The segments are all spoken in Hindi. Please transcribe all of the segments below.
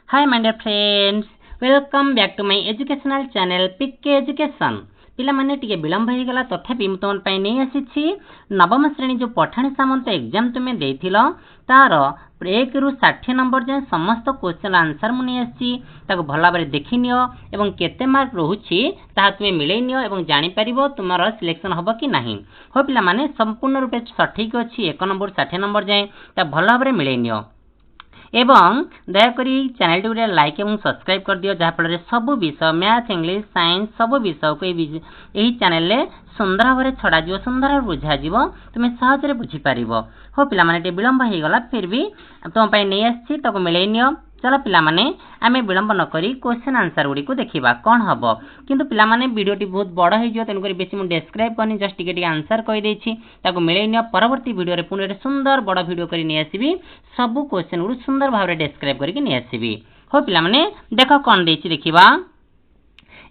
Hi my dear friends, welcome back to my educational channel PK Education. पिलामाने टिके विलंब हो गला तथापि मु तुम पई नहीं आसी नवम श्रेणी जो पठाणी सामंत एग्जाम तुम देथिलो तार 1 रु 60 नंबर जाए समस्त क्वेश्चन आंसर मु नहीं आसी ताको भला बारे देखि नियो एवं केते मार्क रहउछि ता तुमे मिलै नियो एवं जानि परिबो तुमरो सिलेक्शन हबो कि नाही हो पिलामाने संपूर्ण रूपे सठिक अछि 1 नंबर 60 नंबर जाए ता भला बारे मिलै नियो एवं दयाकोरी चैनल टी लाइक और सब्सक्राइब कर दियो जहाँ फल सब विषय मैथ इंग्लिश साइंस सब विषय को यही चैनल रे सुंदर भाव छड़ा जीव सुंदर भाव बुझा जीव तुम्हें सहज बुझीपार हो पिलाने विलंब हो गला फिर भी तुम नहीं आसी मिले नियो चलो पिलाने आमे विलंब नक क्वेश्चन आंसर गुड़ी को देखा कौन हम किंतु पिलाने वीडियोटी बहुत बड़ हो तेणुक बेसी मुझे डेस्क्राइब करनी जस्ट टिके आंसर कहीदेसी मिले नियो परवर्ती वीडियो पुणी सुंदर बड़ वीडियो कर नहीं आसबि सब क्वेश्चन गुड़ सुंदर भाव डेस्क्राइब करके नहीं आसबि हो पिलाने देख कौन देखा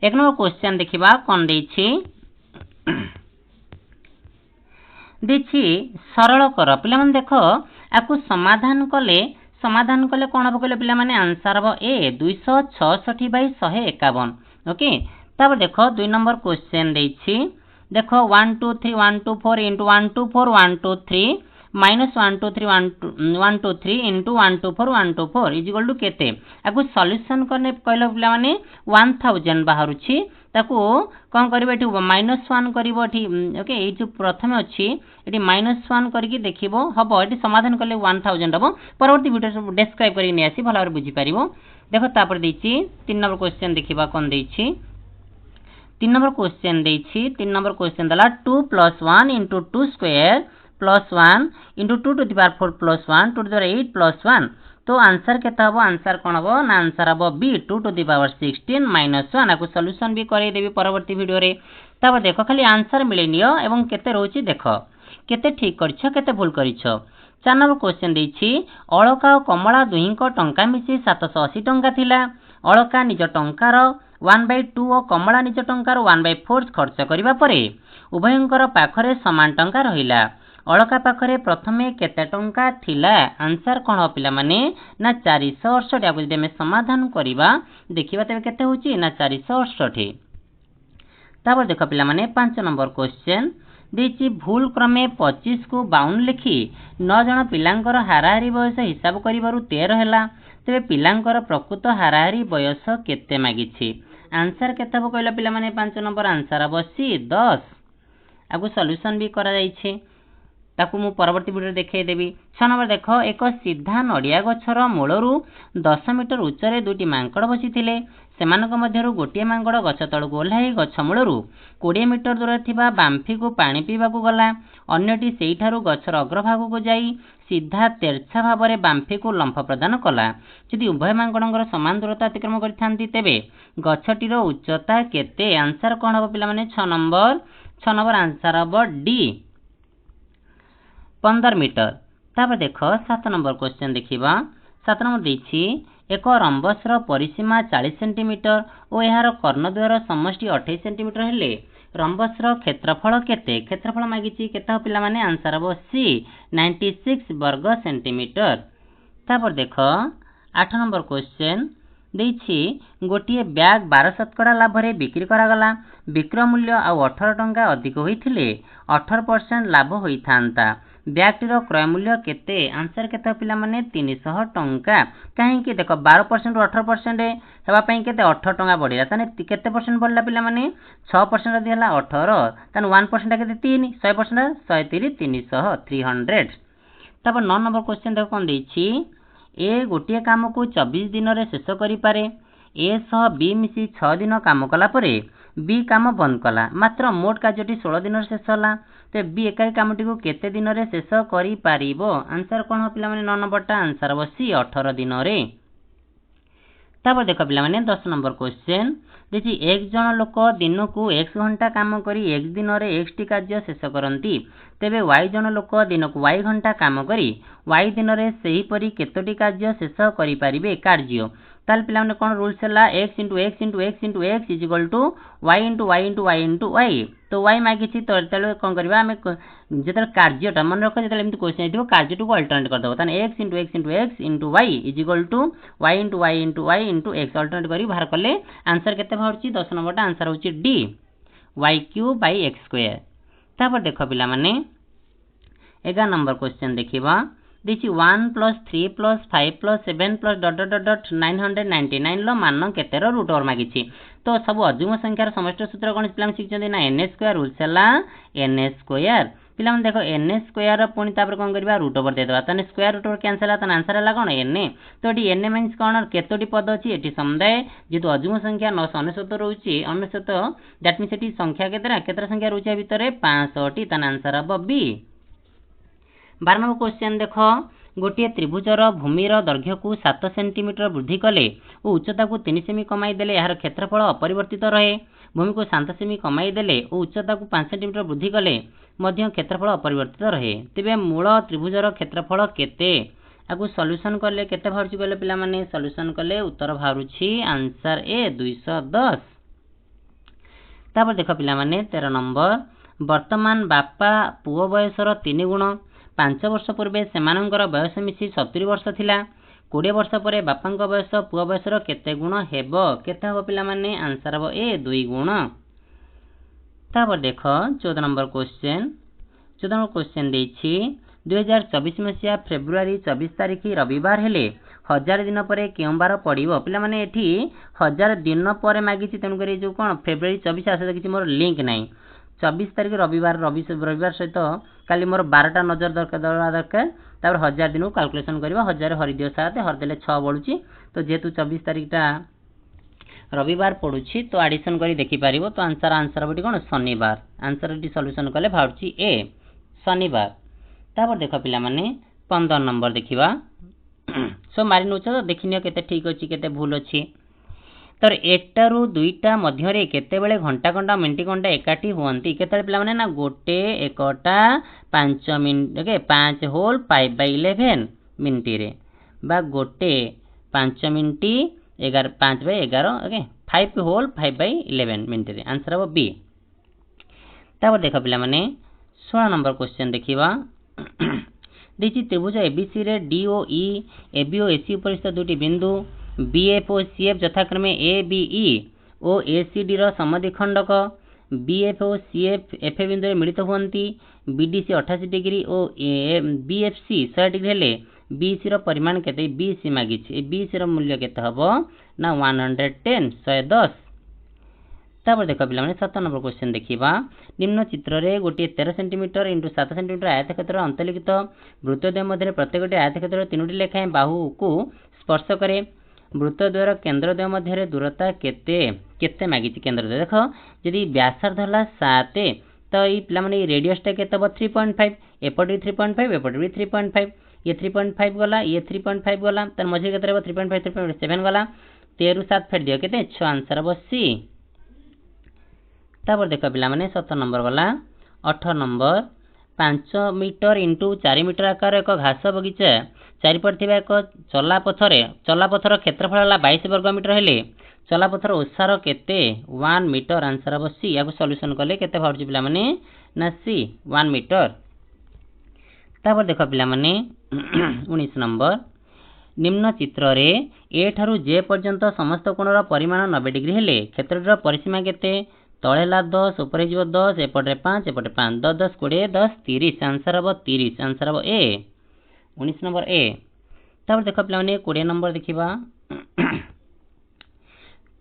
एक नंबर क्वेश्चन देखा कौन देखी सरल कर पिला देख आपको समाधान कले कौन हम कहले पिला माने आंसर हम ए 266/151 ओके तब देख 2 नंबर क्वेश्चन देछि देख 1 2 3 1 2 4 into 1 2 4 1 2 3 minus 1 2 3 1 2 3 into 1 2 4 1 2 4 is equal to केते आपको सॉल्यूशन करने कहले पिला माने 1000 बाहरुछि ताको कौन करिवो एठी -1 करिवो एठी ओके ए जो प्रथमे अछि एठी -1 करके देखिबो हबो एठी समाधान करले 1000 हबो परवर्ती वीडियो डिस्क्राइब करि नै आसी भला बुझी पारिबो देखो तापर देछि 3 नंबर क्वेश्चन देखिबा कोन देछि 3 नंबर क्वेश्चन देछि 3 नंबर क्वेश्चन दला 2 + 1 * 2 square + 1 * 2 to the power 4 + 1 2 to the power 8 + 1 तो आंसर केता हबो आंसर कोन हबो ना आंसर हबो बी 2 to the power 16 - 1 आपको सॉल्यूशन भी करे देबी परवर्ती वीडियो रे तब देखो खाली आंसर मिले नियो एवं केते रहउची देखो केते ठीक करछो केते भूल करिछो 4 नंबर क्वेश्चन देछि अलका और कमला दुहीको टंका मिसी 780 टंका थिला अलका निज टंकार 1/2 और कमला निज टंकार 1/4 खर्च करिबा परे उभयंकर पाखरे समान टंका रहिला अलका पाखरे प्रथमे केते टंका थिला आंसर कोन हो पिला माने ना 468 आबो जदि हम समाधान करिबा देखिबा तबे केते होची ना 468 तब देखो पिला माने 5 नंबर क्वेश्चन देछि भूल क्रमे 25 को 52 लिखि 9 जण पिलांकर हाराहारी बयस हिसाब करिबारु 13 हैला तबे पिलांकर प्रकृत हाराहारी बयस केते मागिछि आंसर केते हो कहला पिला माने 5 नंबर आंसर अवश्य 10 आगु सॉल्यूशन भी करा जाइछे ताकू मु परवर्ती वीडियो देखाई देबी 6 नंबर देखो एक सीधा नडिया गछर मूलरू 10 मीटर उच्चरे दुटी मांकड़ बसिथिले सेमानक मध्यरु गोटिए मांकड़ गछ तळକୁ ओल्हाई गछ मूलरू 20 मीटर दूर थिबा बांफी को पानी पीबा को गला अन्यटी सेइठारु गछर अग्रभाग को जाई सीधा तेरछा भाबरे बांफी को लंफ प्रदान कला यदि उभय मांकड़ंगर समान दूरता अतिक्रम करिथांती तेबे गछटीर उच्चता केते आंसर कोन हो पिला माने 6 नंबर आंसर हबो डी 15 मीटर तापर देखो 7 नंबर क्वेश्चन देखिबा 7 नंबर देछि एक रंबसर परिसीमा 40 सेंटीमीटर और यार कर्णद्वयर समष्टि 28 सेंटीमीटर हेले रंबसर क्षेत्रफल केते क्षेत्रफल मागिछि केते हो पिला माने आंसर हबो सी 96 वर्ग सेंटीमीटर तापर देखो 8 नंबर क्वेश्चन देछि गोटिए बैग 12% लाभ रे बिक्री करा गला विक्रय मूल्य आ 18 टंका अधिक होइथिले 18% लाभ होइथांता बैगटीर क्रय मूल्य केते आंसर केते पिला माने 300 टंका काहे कि देखो 12% रु 18% हेबा पई केते 18 टंका बढ़िला तने केते परसेंट बढ़ला पिला माने 6% दिहला 18 तने 1% केते 3 100% 130 300 300 तब 9 नंबर क्वेश्चन देखो कोन देछि ए गोटिए काम को 24 दिन रे शेष करि पारे ए सह बी मिसी 6 दिन काम कला परे बी काम बंद कला मात्र मोट कार्यटी 16 दिन रे शेष होला ते बी एकाई कामटी को केते दिन रे शेष करि पारिबो आंसर कोन हो पिला माने 9 नंबरटा आंसर बसी 18 दिन रे तब देखो पिला माने 10 नंबर क्वेश्चन देखि एक जन लोक दिन को x घंटा काम करी x दिन रे x टी कार्य शेष करंती तेबे y जन लोक दिन को y घंटा काम करी y दिन रे सेही परी केतोटी कार्य शेष करि पारिबे कार्य ताल पिला माने कोन रूल्स हला x into x into x into x is equal to y into y into y into y तो y मागी छी तो तले कोन करबा हमें जेतल कार्यटा मन रख जेतल एमती क्वेश्चन आइथिबो कार्यटू को अल्टरनेट कर दबो ताने x into x into x into y is equal to y into y into y into x alternate करी बाहर करले आंसर केते बाहरची 10 नंबरटा आंसर होची d y³ by x² तापर देखो पिला माने 11 नंबर क्वेश्चन देखिबा देखि 1 plus 3 plus 5 plus 7 plus ... 999 लो मान केते रो रूट ओवर मागिछि तो सब अजुम संख्यार समष्टि सूत्र कोन पिला शिखचंदी ना n² रूल्स हला n² पिला मन देखो n² पुनी तापर कोन करबा रूट ओवर दे देबा तने स्क्वायर रूट ओवर कैंसिल आता आंसर हला कोन n तो एटी n मींस कोन केतोटी पद अछि एटी समुदाय जेतु अजुम संख्या 999 रहउछि 99 दैट मींस एटी संख्या केतरा संख्या रहउछि भितरे 500 टी तने आंसर हबो बी 12 नंबर क्वेश्चन देखो गोटे त्रिभुजर भूमिर दैर्घ्य को 7 सेंटीमीटर वृद्धि कले और उच्चता को 3 सेमी कमाई देले यार क्षेत्रफल अपरिवर्तित रहे भूमि को 7 सेमी कमाई देले और उच्चता को 5 सेंटीमीटर वृद्धि कले मध्य क्षेत्रफल अपरिवर्तित रहे तेबे मूल त्रिभुजर क्षेत्रफल केते आगु सॉल्यूशन करले केते बाहरची गले पिला माने सॉल्यूशन करले उत्तर बाहरुची आंसर ए 210 तापर देखो पिला माने 13 नंबर वर्तमान बापा पुओ बयसर 3 गुण 5 वर्ष पूर्वे सेमानंकर बयस मिसी 70 वर्ष थिला 20 वर्ष परे बापांक बयस पुओ बयसर केते गुण हेबो केते हो पिला माने आंसर हबो ए 2 गुण तापर देखो 14 नंबर क्वेश्चन देछि 2024 मसिया फेब्रुआरी 24 तारिख रविवार हेले 1000 दिन परे केउ बार पड़िबो पिला माने एठी 1000 दिन परे मागिछि तनु करी जो कोन फेब्रुआरी 24 आसे किछि मोर लिंक नाही 24 तारिख रविवार सहित काली मोर 12टा नजर दरकार तापर 1000 दिन कैलकुलेशन करबा 1000 हरि दियो साथ हर देले 6 बळुची तो जेतु 24 तारिखटा रविवार पडुची तो एडिशन करी देखि पारिबो तो आंसर बटी कोन शनिवार आंसर डी सॉल्यूशन कले भाउची ए शनिवार तापर देखो पिला माने 15 नंबर देखिबा सो मारि नउछ तो देखिनियो केते ठीक अछि केते भूल अछि तर एकटारू दुईटा मध्यरे केते बेले घंटा घंटा मिनिट घंटा एकाठी हुअंती केते पिला माने ना गोटे एकटा 5 मिनिट ओके 5 होल 5/11 मिनिट रे बा गोटे 5 मिनिट 11 5/11 ओके 5 होल 5/11 मिनिट रे आंसर हो बी तापर देखो पिला माने 16 नंबर क्वेश्चन देखिबा देखि त्रिभुज एबीसी रे डीओई एबी और एसी उपरिस्थ दुटी बिंदु बीएफ और सीएफ यथाक्रमे एबीई और एसीडी रो समद्विखंडक बीएफ और सीएफ एफ बिंदु मिलित हुअंती बीडीसी 88 डिग्री और बीएफसी 100 डिग्री हेले बीसी रो परिमाण केते बीसी मागी छै बीसी रो मूल्य केते हबो ना 110 110 तापर देखो पिला माने 7 नंबर क्वेश्चन देखिबा निम्न चित्र रे गोटे 13 सेंटीमीटर इंटू 7 सेंटीमीटर आयतक्षेत्र अंतर्लिखित वृत्तद्वय मध्य प्रत्येकटी आयतक्षेत्र 3टी लेखाएं बाहु को स्पर्श करे वृत्तद्वयर केंद्रद्वय मध्य दूरता केते केते मागी छै केंद्रद्वय देखो यदि व्यासार्ध हला 7 तो ई पिला माने रेडियस टा केते 3.5 एपटी 3.5 एपटी 3.5 ये 3.5 गला ये 3.5 गला त मझे केते 3.5 3.7 गला 13 7 फेर दियो केते 6 आंसर हबो सी तापर देखो पिला माने 7 नंबर गला 8 नंबर 5 मीटर इंटू 4 मीटर आकार एक घास बगीचा चारिपट थिबा एक चलापथर क्षेत्रफल हला 22 वर्ग मीटर हेले चलापथर ओसार केते 1 मीटर आंसर हबो सी याको सॉल्यूशन करले केते भाउची पिला माने ना सी 1 मीटर तापर देखो पिला माने 19 नंबर निम्न चित्र रे ए ठारू जे पर्यंत समस्त कोणर परिमाण 90 डिग्री हेले क्षेत्रर परिसीमा केते तळे ला 10 ऊपर जीव 10 एपटे 5 एपटे 5 10 10 20 10 30 आंसर हबो 30 आंसर हबो ए 19 नंबर ए तापर देखो पिला माने 20 नंबर देखिबा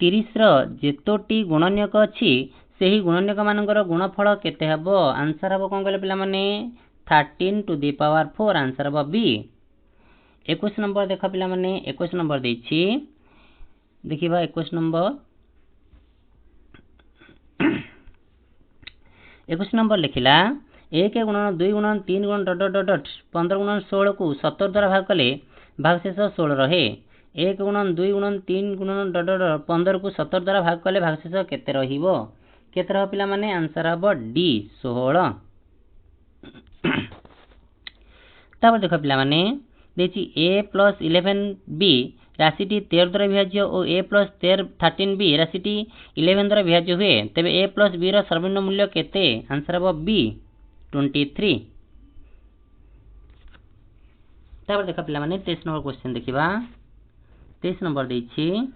30 रो जेतोटी गुणनक अछि सेही गुणनक मानकर गुणफल केते हबो आंसर हबो कोन कहले पिला माने 13 टू द पावर 4 आंसर हबो बी 21 नंबर देखो पिला माने 21 नंबर देछि देखिबा 21 नंबर 21 नंबर लिखिला 1 गुणन 2 गुणन 3 गुणन डॉट डॉट डॉट 15 गुणन 16 को 70 द्वारा भाग कले भागशेष 16 रहे 1 गुणन 2 गुणन 3 गुणन डॉट डॉट 15 को 70 द्वारा भाग कले भागशेष केते रहिबो केते रह पिला माने आंसर हबो डी 16 तापर देखो पिला माने देछि a + 11b राशिटी 13 द्वारा विभाज्य और a प्लस 13b राशिटी 11 द्वारा विभाज्य हुए तेबे a प्लस b रो सर्वनिम्न मूल्य केते आंसर हबो b 23। तापर देखा पिला माने 23 नंबर क्वेश्चन देखिबा 23 नंबर देछि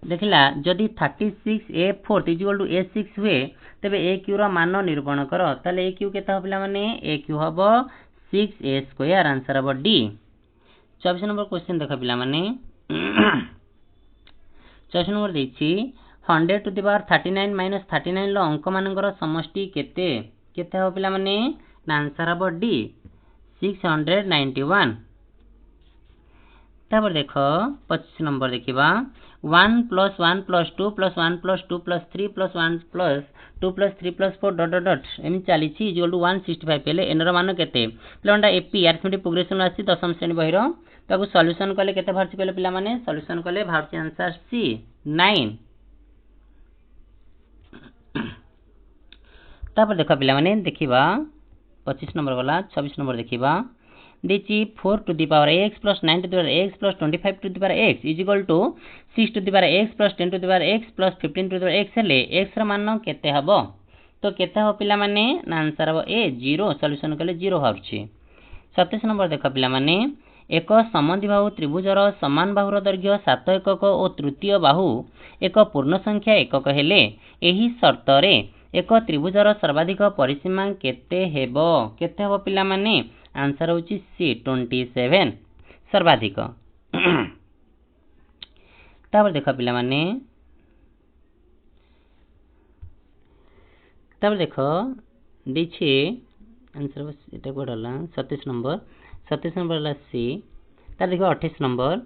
देखिला जदि 36a4 a6 हुए तेबे a क्यू रो मान निरूपण कर ताले a क्यू केता हो पिला माने a क्यू हबो 6a स्क्वायर आंसर हबो d। 24 नंबर क्वेश्चन देखा पिला माने 24 नंबर देछि 100 टू द पावर 39 माइनस 39 लो अंक मानकर समष्टि केते केते हो पिला माने आंसर हबो d 691। तापर देखो 25 नंबर देखिबा 1 plus 1 plus 2 plus 1 plus 2 plus 3 plus 1 plus 2 plus 3 plus 4 dot dot dot एम चली छि इक्वल टू 165 पेले एन रो मान केते प्लंडा एपी अरिथमेटिक प्रोग्रेशन आसी दशम श्रेणी बहिरो ताकू सॉल्यूशन कले केते भारछि कहले पिला माने सॉल्यूशन कले भारछि आंसर सी 9। तापर देखा पिला माने देखिबा 25 नंबर वाला 26 नंबर देखिबा देछि 4 to the power x plus 9 to the power x plus 25 to the power x is equal to 6 to the power x plus 10 to the power x plus 15 to the power x हेले x रा मान केते हबो तो केते हो पिला माने आंसर हबो a 0 सॉल्यूशन कले 0 होउछि। 27 नंबर देखा पिला माने एक समद्विबाहु त्रिभुजर समान बाहुर दैर्घ्य 7 एकक और तृतीय बाहु एक पूर्ण संख्या एकक हेले एही शर्त रे एक त्रिभुजर सर्वाधिक परिसीमा केते हेबो केते हबो पिला माने आंसर होची सी 27 सर्वाधिक। तापर देखा पिला माने तापर देखो देछि आंसर एटा कोडला 27 नंबर ला सी तार देखो 28 नंबर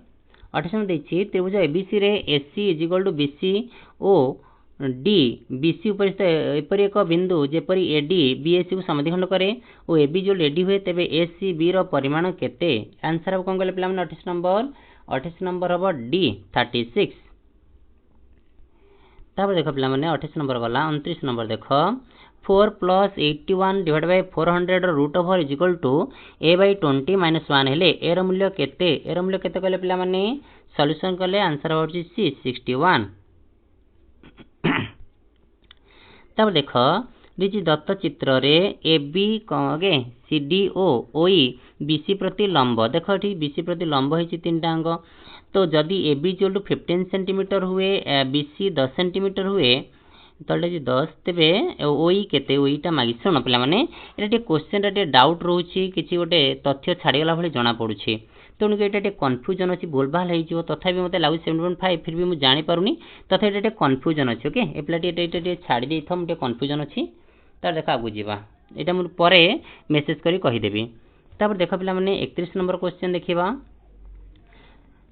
देछि त्रिभुज एबीसी रे AC is equal to BC ओ डी बीसी उपरिस्थ एपरि एक बिंदु जेपरि एडी बीएसी को समद्विखंड करे और एबी जो एडी हुए तेबे एसी बी रो परिमाण केते आंसर अब कोन कहले पिला माने 28 नंबर हबो डी 36। तापर देखो पिला माने 28 नंबर वाला 29 नंबर देखो 4 plus 81 divide by 400 root over is equal to a by 20 minus 1 हेले ए रो मूल्य केते कहले पिला माने सॉल्यूशन कले आंसर होची सी 61। तब देखो दिछि दत्त चित्र रे A B कगे C D O ओई बीसी प्रति लंब देखो ठीक बीसी प्रति लंब होइछि तीनटा अंग तो जदि a B equal to 15 centimetre हुए बीसी 10 सेंटीमीटर हुए तले जे 10 तेबे ओई केते ओईटा मागि सुन पिला माने एटा टे क्वेश्चन रे डाउट रहउछि किछि गोटे तथ्य छाडी गला भली जाना पडुछि तेणु एटा टे कन्फ्यूजन अछि बोलबाल हेइ जिवो तथापि मते लागु 7.5 फिर भी मु जानि पारुनी तथा एटा टे कन्फ्यूजन अछि ओके ए प्लाटी एटा टे छाडी देथम टे कन्फ्यूजन अछि तार देखा आगु जिबा एटा मु परे मेसेज करी कहि देबी। तापर देखा पिला माने 31 नंबर क्वेश्चन देखिबा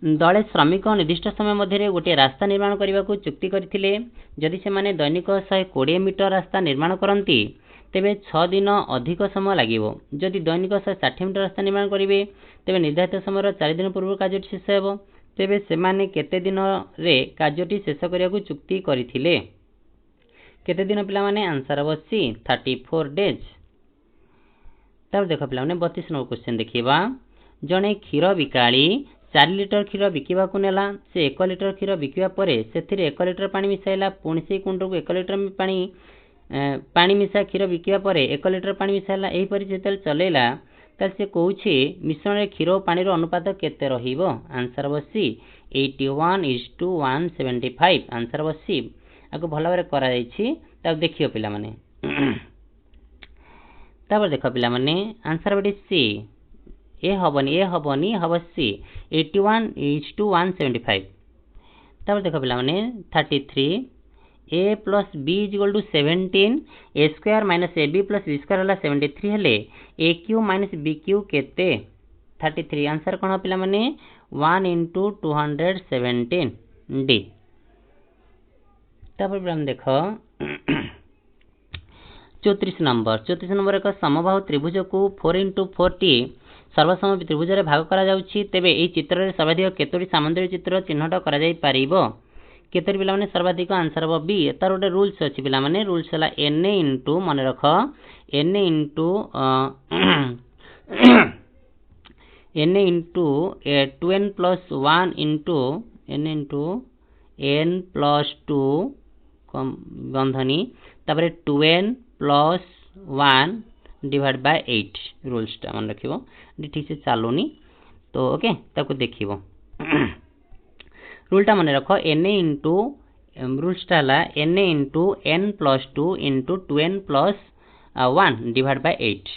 दले श्रमिक निर्दिष्ट समय मध्य गोटे रास्ता निर्माण करने को चुक्ति करथिले जदि से माने दैनिक 120 मीटर रास्ता निर्माण करती तेबे 6 दिन अधिक समय लागिवो जदि दैनिक 160 मीटर रास्ता निर्माण करिवे तेबे निर्धारित समय 4 दिन पूर्व कार्यटी शेष हेबो तेबे से माने केते दिन रे कार्यटी शेष करिया को चुक्ति करथिले केते दिन पिला माने आंसर हबो सी 34 डेज। तब देखो पिला माने 32 नंबर क्वेश्चन देखिबा जने क्षीर बिकाली 4 लिटर क्षीर बिकिबा को नेला से 1 लिटर क्षीर बिकिबा परे सेथिरे 1 लिटर पानी मिसाइला पुणी से कुंड को 1 लिटर पानी मिसा क्षीर बिकिबा परे 1 लिटर पानी मिसाइला एही परि जेतल चलेला तल से कहूछि मिश्रण रे क्षीर और पानी रो अनुपात केते रहिबो आंसर हबो सी 81:175 आंसर हबो सी आको भलो बारे करा जाईछि तब देखियो पिला माने तब देखो पिला माने आंसर बडी सी ए हबनी हब सी 81:175। तब देखो पिला माने 33 a plus b is equal to 17 a square minus ab plus b square हला 73 हेले a cube minus b cube केते 33 आंसर कोन पिला माने 1/217 d। तब हम देखो 34 नंबर एक समबाहु त्रिभुज को 4x4 सर्वसम त्रिभुज रे भाग करा जाउछि तेबे एई चित्र रे सर्वाधिक केतोटी सामान्तरिक चित्र चिन्हट करा जाई परिबो केतोटी पिला माने सर्वाधिक आंसर हबो बी तार गोटे रूल्स अछि पिला माने रूल्स हला n इनटू माने रख n into n into 2n plus 1 into n into n plus 2 बंधनी तापर 2n प्लस 1 डिवाइड बाय 8 रूल्सटा मन रखिबो ठीक से चलुनी तो ओके ताको देखिबो रूलटा मन रख n इंटू रूल्सटा हला n into n plus 2 into 2n plus 1 divide by 8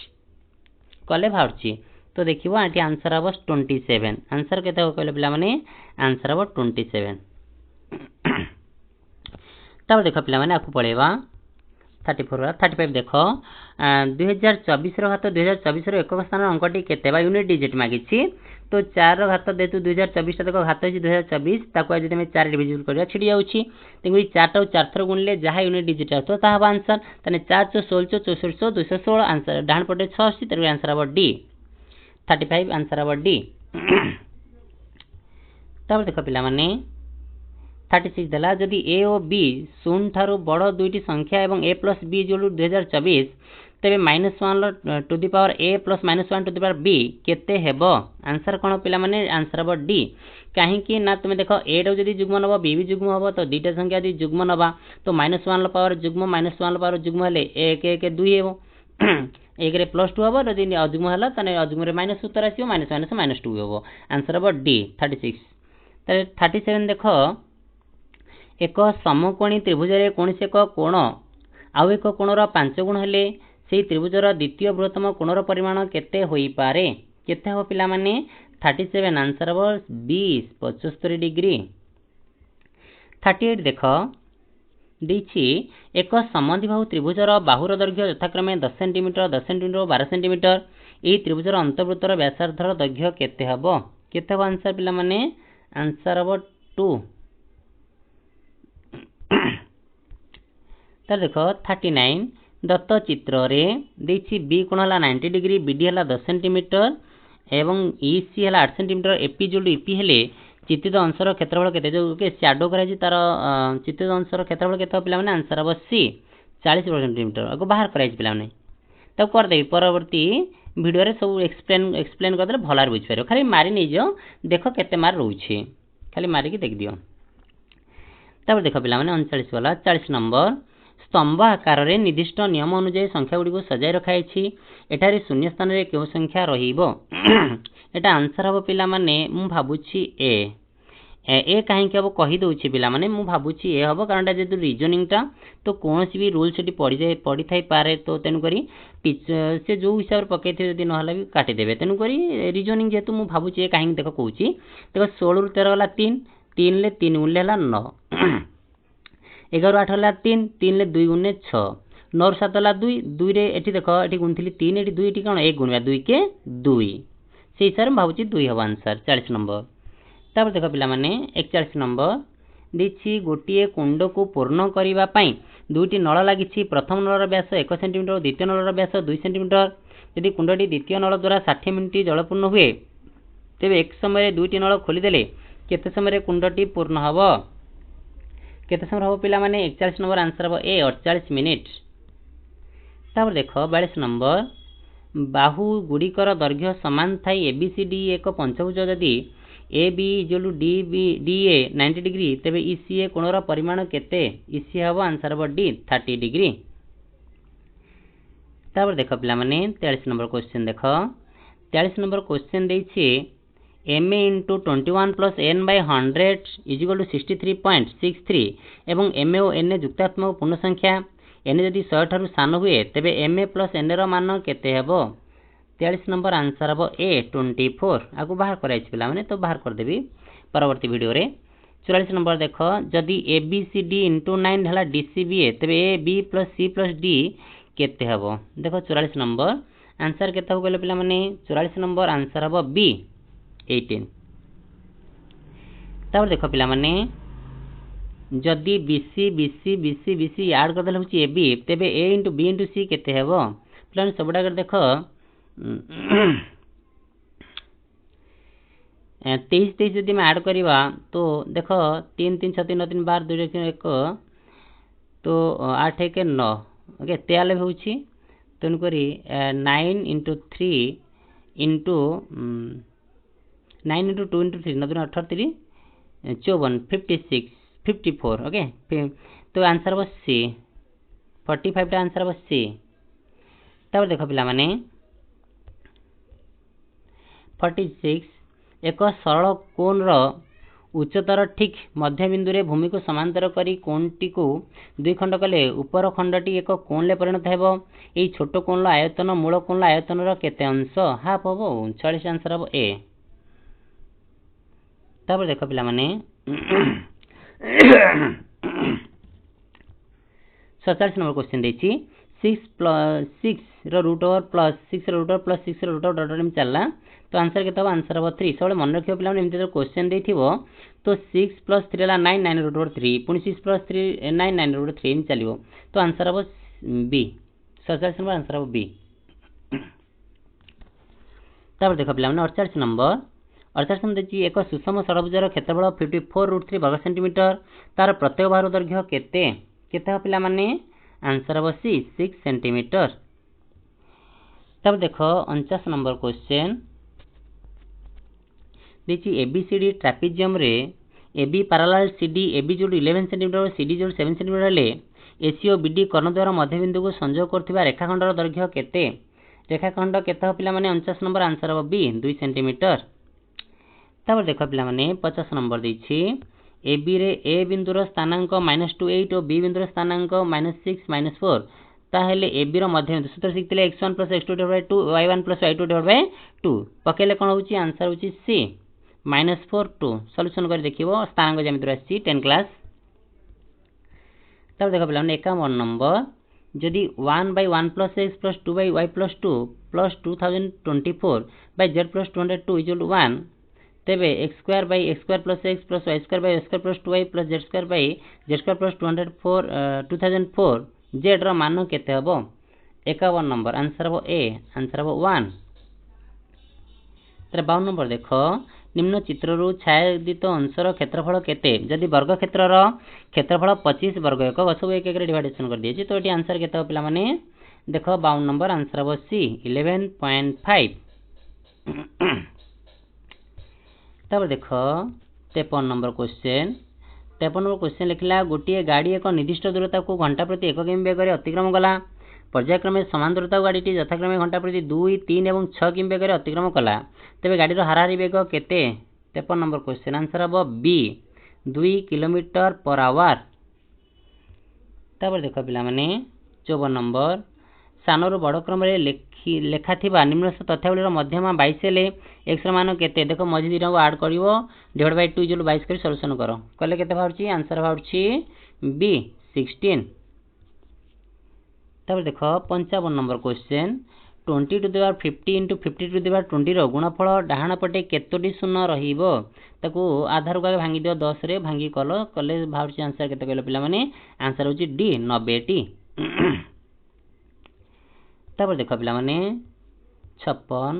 कले बाहरची तो देखिबो आठी आंसर हबो 27 आंसर केते कहले पिला माने आंसर हबो 27 तब देखो पिला माने आकु पळेबा 34 35 देखो 2024 रो घात 2024 रो एकक स्थान अंकटी केते बा यूनिट डिजिट मागिछि तो 4 रो घात देतु 2024 ता देखो घात छि 2024 ताको आज तमे 4 डिविजन करिया छिडी जाउछि तेगुई 4 टा 4 थर गुणले जहा यूनिट डिजिट आतो ता हबा आंसर तने 4 16 64 216 आंसर डाहन पटे 86 तेगुई आंसर हबो डी 35 आंसर हबो डी तब देखो पिला माने 36 देला जदि ए और बी शून्य ठारू बड़ दुईटी संख्या एवं ए प्लस बी जोलु 2024 तेबे -1 to the power A plus -1 to the power B केते हेबो आंसर कोन पिला माने आंसर हबो डी काहे कि ना तुमे देखो ए रो जदि जुग्म नबो बी भी जुग्म हबो तो दुईटा संख्या यदि जुग्म नबा तो -1 पावर जुग्म -1 पावर जुग्म हेले 1 1 2 हेबो 1 रे +2 हबो यदि अजुग्म हला तने अजुग्म रे माइनस उत्तर आसीबो -2 हेबो आंसर हबो डी 36 तले 37 देखो एक समकोणी त्रिभुज रे कोनसे एक कोण आउ एक कोणर 5 गुण हेले सेही त्रिभुजर द्वितीय बृहत्तम कोणर परिमाण केते होई पारे केते हो पिला माने 37 आंसर हबो 20 75 डिग्री 38 देखो देछि एक समद्विबाहु त्रिभुजर बाहुर दैर्घ्य यथाक्रमे 10 सेंटीमीटर 10 सेंटीमीटर 12 सेंटीमीटर एही त्रिभुजर अंतर्वृत्तर व्यासार्धर दैर्घ्य केते हबो आंसर पिला माने आंसर हबो 2 तर देखो 39 दत्त चित्र रे देछि बी कोण हला 90 डिग्री बीडी हला 10 सेंटीमीटर एवं ईसी हला 8 सेंटीमीटर एपी जोलु ईपी हेले चित्रित अंशर क्षेत्रफल केते जो के शैडो करा जी तार चित्रित अंशर क्षेत्रफल केते पिला माने आंसर हबो सी 40 सेंटीमीटर अको बाहर करा जी पिला माने तब कर दे परवर्ती वीडियो रे सब एक्सप्लेन कर दे भलार बुझ पारो खाली मारी नै जो देखो केते मार रहउछि खाली मारी के देख दियो तब देखो पिला माने 39 वाला 40 नंबर स्तंभ आकार रे निर्दिष्ट नियम अनुसार संख्या गुडी को सजाय रखाय छी एठारे शून्य स्थान रे केउ संख्या रहिबो एटा आंसर हबो पिला माने मु भाबुछि ए काहे के हबो कहि दउछि पिला माने मु भाबुछि ए हबो कारण ता जेतु रीजनिंग ता तो कोनोसी भी रूल सेठी पड़ी थाई पारे तो तेनु करी से जो हिसाब पके थे यदि न हला भी काटी देबे तेनु करी रीजनिंग जेतु मु भाबुछि ए काहे देखो कहूछि देखो 16 रु 13 वाला 3 ले 3 गुणले हला 9 11 8 हला 3 3 ले 2 गुणे 6 9 7 हला 2 2 रे एठी देखो एठी गुणथिली 3 एठी 2 एठी कोन 1 गुणवा 2 के 2 से हिसाब रे भाबुछि 2 हबो आंसर 40 नंबर तब देखो पिला माने 41 नंबर देछि गोटिए कुंड को पूर्ण करिवा पई दुईटी नळ लागिछि प्रथम नळर व्यास 1 सेंटीमीटर द्वितीय नळर व्यास 2 सेंटीमीटर यदि कुंडटी द्वितीय नळ द्वारा 60 मिनिट जलपूर्ण हुए तेबे एक समय दुईटी नळ खोली देले केते समय कुंडटी पूर्ण हबो केते समय हबो पिला माने 41 नंबर आंसर हबो ए 48 मिनिट तब देखो 42 नंबर बाहु गुड़िकर दैर्घ्य समान थाई एबीसीडी एक पंचभुज यदि A B equal to D A 90 degree तेबे ईसीए कोणर परिमाण केते ईसी हबो आंसर हबो डी 30 डिग्री तब देखो पिला माने 43 नंबर क्वेश्चन देखो 43 नंबर क्वेश्चन देछि ma into 21 plus n by 100 is equal to 63.63 एवं ma और n जुक्तात्मक पूर्ण संख्या n यदि 100 ठारू सान हुए तेबे ma plus n रो मान केते हेबो 43 नंबर आंसर हबो ए 24 आगु बाहर कराइ पिला माने तो बाहर कर देबी परवर्ती वीडियो रे 44 नंबर देखो जदि abcd into 9 हला dcba तेबे a b plus c plus d केते हेबो देखो 44 नंबर आंसर केते हो गेले पिला माने 44 नंबर आंसर हबो b 18 तब देखो पिला माने जदि bc bc bc bc add कर देले होची ab तेबे a into b into c केते हेबो पिला सबडा कर देखो 23 यदि मैं ऐड करिवा तो देखो 3 3 6 3 3 12 2 1 तो 8 1 9 ओके 43 होची तन करी 9 into 3 into 9 इंटू 2 इंटू 3 9 दूनी 18 3 54 56 54 ओके। तो आंसर हम सी 45 टा आंसर हम सी। तब देख पिला माने 46 एक सरल कोण रो उच्चतर ठीक मध्य बिंदु रे भूमि को समांतर करी कोणटी को दुई खंड कले ऊपर खंडटी एक कोण ले परिणत हेबो। एई छोट कोण आयतन मूल कोण आयतन रो केते अंश हाफ हबो 39 आंसर हबो ए। तब देख पिला माने 47 नंबर क्वेश्चन देछि 6 रो रूट ओवर प्लस 6 रो रूट ओवर प्लस 6 रो रूट ओवर डॉट चलला। तो आंसर केते आंसर हम 3 सब मन रखियो पिला एमती जो क्वेश्चन देथिबो तो 6 प्लस 3 ला 9 9 रूट ओवर 3 पुनी 6 प्लस 3 9 9 रूट 3 एम चलिबो। तो आंसर हम बी 47 नंबर आंसर हम बी। तब देखो पिला 48 नंबर देखिए एक सुषम षडभुजर क्षेत्रफल 54√3 वर्ग सेंटीमीटर तार प्रत्येक बाहु दैर्घ्य केते केते पिला माने आंसर हम सी 6 सेंटीमीटर। तब देखो 49 नंबर क्वेश्चन देखिए एबीसीडी ट्रापेजियम रे एबी पैरेलल सीडी एबी जोड़ 11 सेंटीमीटर और सीडी जोड़ 7 सेंटीमीटर ले एसी और बीडी कर्ण द्वारा मध्यबिंदु को संयोग करथिबा रेखाखंडर दैर्घ्य केते रेखाखंड केते पिला माने 49 नंबर आंसर हम बी 2 सेंटीमीटर। तब देखो पिला माने 50 नंबर देछि एबी रे ए बिंदुर स्थानांक -28 और बी बिंदुर स्थानांक -6 -4 ताहेले एबी रो मध्यबिंदु सूत्र शिखतिले x1 + x2/2 y1 + y2/2 पकेले कोन होची आंसर होची सी -4 2 सॉल्यूशन कर देखिबो स्थानांक ज्यामिति राशि 10 क्लास। तब देखो पिला माने 51 नंबर जदि 1/1 + x + 2/y + 2 + 2024/z + 202 = 1 तेबे x² + x² + x + y² + y² + 2y + z² + z² + 204 2004 z रो मान केते हबो 51 नंबर आंसर हबो ए आंसर हबो 1। तर 52 नंबर देखो निम्न चित्र रु छायादित अंशर क्षेत्रफल केते जदि वर्ग क्षेत्र रो क्षेत्रफल 25 वर्ग एक सब एक एक रे डिवाइडेशन कर दिए तो एटी आंसर केते हो पिला माने देखो 52 नंबर आंसर हबो सी 11.5। तब देखो 53 नंबर क्वेश्चन लिखला गोटे गाड़ी एक निर्दिष्ट दूरता को घंटा प्रति 1 किमी वेग अतिक्रम कला पर्यायक्रमे समान दूरता गाड़ी यथाक्रमे घंटा प्रति 2 3 और 6 किमी वेग अतिक्रम कला तेबे गाड़ी रो हाराहारी वेग केते 53 नंबर क्वेश्चन आंसर हबो बी 2 किलोमीटर/आवर। तब देखो पिला माने 54 नंबर सानरु बड़ क्रम रे लेखा थिबा निम्नस्थ तथ्यावली मध्यमा 22 ले x मान केते देखो मझी दिना को ऐड करिवो डिवाइड बाय 2 = 22 कर सॉल्यूशन करो कले केते बाहरची आंसर बाहरची बी 16। तब देखो 55 number question 20 to the power 50 into 50 to the power 20 रो गुणफल डाहाण पटे केतोटी शून्य रहिबो ताकू आधार को भांगी दियो 10 रे भांगी कले बाहरची आंसर केते कहलो पिला माने आंसर होची डी 90 टी। तब देखो पिला माने 56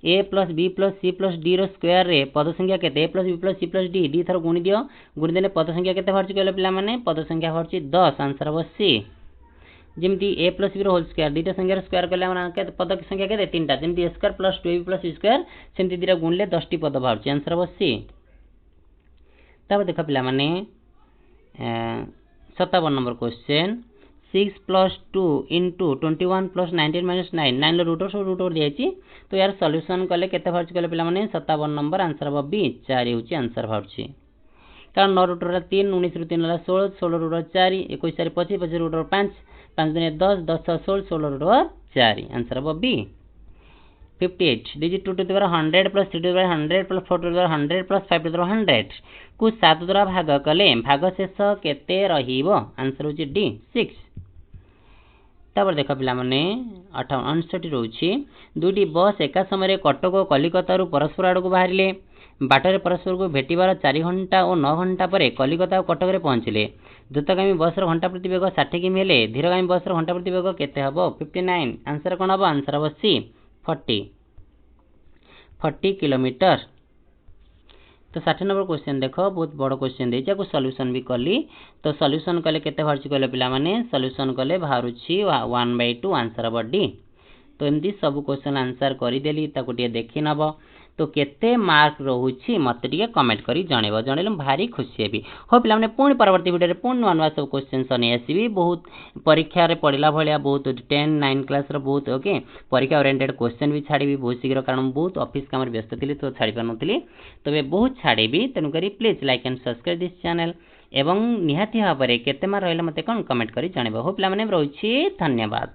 a + b + c + d row square रे पद संख्या केते a + b + c + d d थर गुणी दियो गुणी देले पद संख्या केते बाहरची कहलो पिला माने पद संख्या बाहरची 10 आंसर हो सी। जेमती a + b रो होल स्क्वायर दीटा संख्या रो स्क्वायर करले माने के पद की संख्या केते तीनटा जेमती a² + 2ab + c² सेमती दीटा गुणले 10 टी पद बाहरची आंसर हो सी। तब देखो पिला माने 57 नंबर क्वेश्चन 6 + 2 * 21 + 19 - 9 9 लो रूट ओवर दियाची तो यार सॉल्यूशन कले केते बाहरची कहले पिला माने 57 नंबर आंसर हो बी 4 होची आंसर बाहरची कारण 9 रूट ओवर 3 19 ରୁ 3 16 16 root over 4 21 * 25 25 root over 5 5 × 10 10 × 16 16 root over 4 answer हो बी। 58 digit 2 to the power 100 + 3 to the power 100 + 4 to the power 100 + 5 to the power 100 को 7 द्वारा भाग कले भाग शेष केते रहिबो आंसर होची डी 6। तब देखो पिला माने 58 रहउछि दुटी बस एका समय कटक और कलिकता रु परस्पर आड़ को बाहरिले बाटरे परस्पर को भेटिबार 4 घंटा और 9 घंटा पर कलिकता और कटक रे पहुंचले द्रुतगामी बस रो घंटा प्रति वेग 60 किमी हेले धीरगामी बस रो घंटा प्रति वेग केते हबो 59 आंसर कोन हबो आंसर हबो सी 40 किलोमीटर। तो 60 नंबर क्वेश्चन देखो बहुत बड़ क्वेश्चन देछि को सॉल्यूशन भी कली तो सॉल्यूशन कले केते बाहरछि कहले पिला माने सॉल्यूशन कले बाहरुछि 1/2 आंसर हबो डी। तो एमदी सब क्वेश्चन आंसर करि देली ताको टिए देखि नबो तो केते मार्क रोचे मत टे कमेंट कर जनइब जनइले भारी खुशी हेबी। हो पे पुणी परवर्ती वीडियो पुणी नुआ नुआ सब क्वेश्चन नहीं आसबि बहुत परीक्षा रे पढ़ला भाया बहुत 10 9 क्लास बहुत ओके परीक्षा ओरिएंटेड क्वेश्चन भी छाड़ी बहुत शीघ्र कारण बहुत ऑफिस काम व्यस्त थी तो छाड़ी पार नी तबे बहुत छाड़ी तेणुक please like and subscribe this channel एवं निहाती भाव में केते मार्क रहा मत कौन कमेंट कर जनइब। हो पे रोचे धन्यवाद।